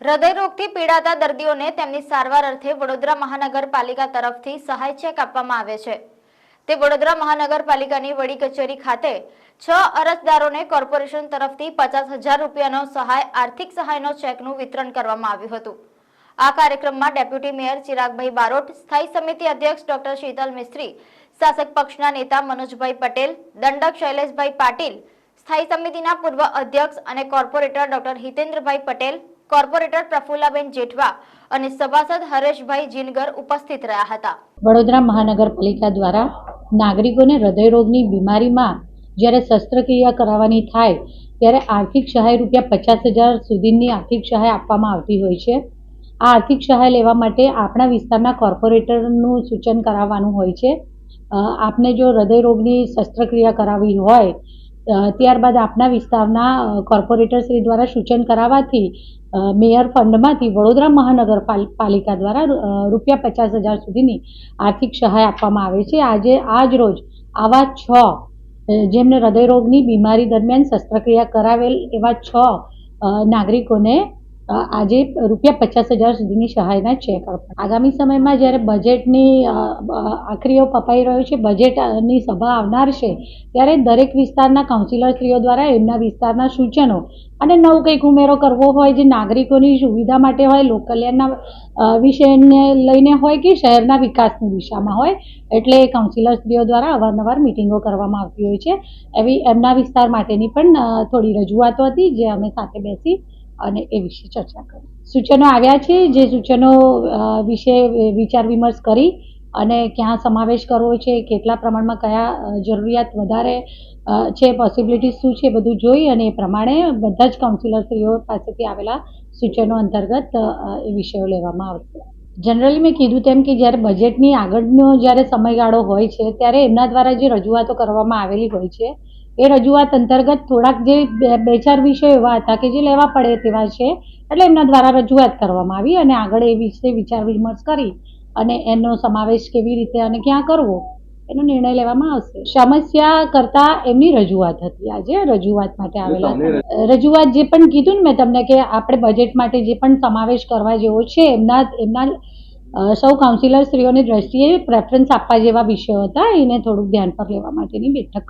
હૃદયરોગથી પીડાતા દર્દીઓને તેમની સારવાર અર્થે વડોદરા મહાનગરપાલિકા તરફથી સહાય ચેક આપવામાં આવે છે। તે વડોદરા મહાનગરપાલિકાની વડી કચેરી ખાતે 6 અરજદારોને કોર્પોરેશન તરફથી 50,000 રૂપિયાનો આર્થિક સહાયનો ચેકનું વિતરણ કરવામાં આવ્યું હતું। આ કાર્યક્રમમાં ડેપ્યુટી મેયર ચિરાગભાઈ બારોટ, સ્થાયી સમિતિ અધ્યક્ષ ડોક્ટર શીતલ મિસ્ત્રી, શાસક પક્ષના નેતા મનોજભાઈ પટેલ, દંડક શૈલેષભાઈ પાટીલ, સ્થાયી સમિતિના પૂર્વ અધ્યક્ષ અને corporator doctor હિતેન્દ્રભાઈ Patel, corporator Prafullaben Jethwa અને સભાસદ હરેશભાઈ જીનગર ઉપસ્થિત રહ્યા હતા। વડોદરા મહાનગરપાલિકા દ્વારા નાગરિકોને હૃદયરોગની બીમારીમાં જ્યારે શસ્ત્રક્રિયા કરાવવાની થાય ત્યારે આર્થિક સહાય રૂપિયા 50,000 સુધીની આર્થિક સહાય આપવામાં આવતી હોય છે। આ આર્થિક સહાય લેવા માટે આપણા વિસ્તારના કોર્પોરેટરનું સૂચન કરાવવાનું હોય છે। આપને જો હૃદયરોગની શસ્ત્રક્રિયા કરાવવી હોય ત્યારબાદ આપના વિસ્તારના કોર્પોરેટર શ્રી દ્વારા સૂચન કરાવવાથી મેયર ફંડમાંથી વડોદરા મહાનગરપાલિકા દ્વારા રૂપિયા 50,000 સુધીની આર્થિક સહાય આપવામાં આવે છે। આજ રોજ આવા 6 જેમને હૃદયરોગની બીમારી દરમિયાન શસ્ત્રક્રિયા કરાવેલ એવા 6 નાગરિકોને આજે રૂપિયા 50,000 સુધીની સહાયના ચેક આપવા। આગામી સમયમાં જ્યારે બજેટની આખરીઓ પપાઈ રહ્યો છે, બજેટની સભા આવનાર છે, ત્યારે દરેક વિસ્તારના કાઉન્સિલરશ્રીઓ દ્વારા એમના વિસ્તારના સૂચનો અને નવું કંઈક ઉમેરો કરવો હોય જે નાગરિકોની સુવિધા માટે હોય, લોક કલ્યાણના વિષયને લઈને હોય કે શહેરના વિકાસની દિશામાં હોય, એટલે કાઉન્સિલરશ્રીઓ દ્વારા અવારનવાર મિટિંગો કરવામાં આવતી હોય છે। એવી એમના વિસ્તાર માટેની પણ થોડી રજૂઆતો હતી જે અમે સાથે બેસી અને એ વિશે ચર્ચા કરી। સૂચનો આવ્યા છે, જે સૂચનો વિશે વિચાર વિમર્શ કરી અને ક્યાં સમાવેશ કરવો છે, કેટલા પ્રમાણમાં કયા જરૂરિયાત વધારે છે, પોસિબિલિટી શું છે, બધું જોઈ અને એ પ્રમાણે બધા જ કાઉન્સિલરશ્રીઓ પાસેથી આવેલા સૂચનો અંતર્ગત એ વિષયો લેવામાં આવશે। જનરલી મેં કીધું તેમ કે જ્યારે બજેટની આગળનો જ્યારે સમયગાળો હોય છે ત્યારે એમના દ્વારા જે રજૂઆતો કરવામાં આવેલી હોય છે એ રજૂઆત અંતર્ગત થોડાક જે 2-4 વિષયો એવા હતા કે જે લેવા પડે તેવા છે, એટલે એમના દ્વારા રજૂઆત કરવામાં આવી અને આગળ એ વિશે વિચાર વિમર્શ કરી અને એનો સમાવેશ કેવી રીતે અને ક્યાં કરવો એનો નિર્ણય લેવામાં આવશે। સમસ્યા કરતા એમની રજૂઆત હતી, આજે રજૂઆત માટે આવેલા હતા। રજૂઆત જે પણ કીધું ને મેં તમને કે આપણે બજેટ માટે જે પણ સમાવેશ કરવા જેવો છે એમના સૌ કાઉન્સિલર શ્રીઓની દ્રષ્ટિએ પ્રેફરન્સ આપવા જેવા વિષયો હતા, એને થોડુંક ધ્યાન પર લેવા માટેની બેઠક।